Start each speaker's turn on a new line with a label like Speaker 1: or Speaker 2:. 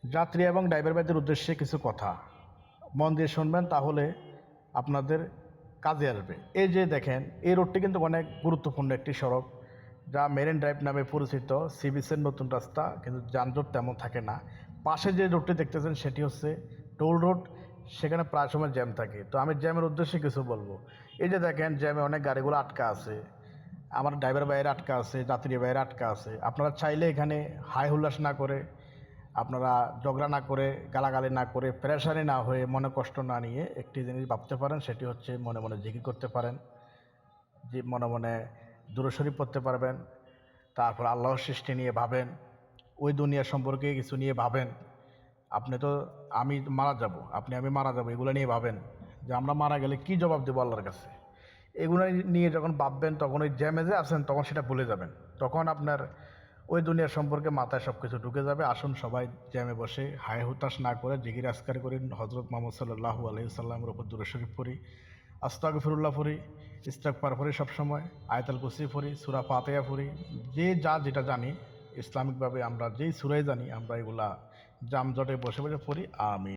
Speaker 1: যাত্রী এবং ড্রাইভার ভাইদের উদ্দেশ্যে কিছু কথা মন দিয়ে শুনবেন, তাহলে আপনাদের কাজে আসবে। এই যে দেখেন, এই রোডটি কিন্তু অনেক গুরুত্বপূর্ণ একটি সড়ক, যা মেরিন ড্রাইভ নামে পরিচিত। সি বিচের নতুন রাস্তা, কিন্তু যানজট তেমন থাকে না। পাশে যে রোডটি দেখতেছেন সেটি হচ্ছে টোল রোড, সেখানে প্রায় সময় জ্যাম থাকে। তো আমি জ্যামের উদ্দেশ্যে কিছু বলবো। এই যে দেখেন, জ্যামে অনেক গাড়িগুলো আটকা আছে, আমার ড্রাইভার ভাইয়ের আটকা আছে, যাত্রী ভাইয়ের আটকা আছে। আপনারা চাইলে এখানে হাই হুল্লাস না করে, আপনারা ঝগড়া না করে, গালাগালি না করে, প্রেশারে না হয়ে, মনে কষ্ট না নিয়ে একটি জিনিস ভাবতে পারেন, সেটি হচ্ছে মনে মনে জিকির করতে পারেন, যে মনে মনে দুরূদ শরীফ পড়তে পারবেন। তারপর আল্লাহর সৃষ্টি নিয়ে ভাবেন, ওই দুনিয়া সম্পর্কে কিছু নিয়ে ভাবেন। আপনি তো, আমি মারা যাব, আমি মারা যাব, এগুলো নিয়ে ভাবেন যে আমরা মারা গেলে কি জবাব দেবো আল্লাহর কাছে। এগুলো নিয়ে যখন ভাববেন, তখন ওই জ্যামে যে আছেন তখন সেটা ভুলে যাবেন। তখন আপনার ওই দুনিয়ার সম্পর্কে মাথায় সব কিছু ঢুকে যাবে। আসুন সবাই জ্যামে বসে হায় হুতাশ না করে জিকির আজকার করি, হজরত মোহাম্মদ সাল্লাল্লাহু আলাইহি সাল্লামের উপর দুরূদ শরীফ পড়ি, আস্তাগফিরুল্লাহ পড়ি, ইস্তিগফার পড়ি, সবসময় আয়াতুল কুরসি পড়ি, সূরা ফাতিহা পড়ি। যে যা যেটা জানি, ইসলামিকভাবে আমরা যেই সূরাই জানি, আমরা এগুলা জামজটে বসে বসে পড়ি। আমিন।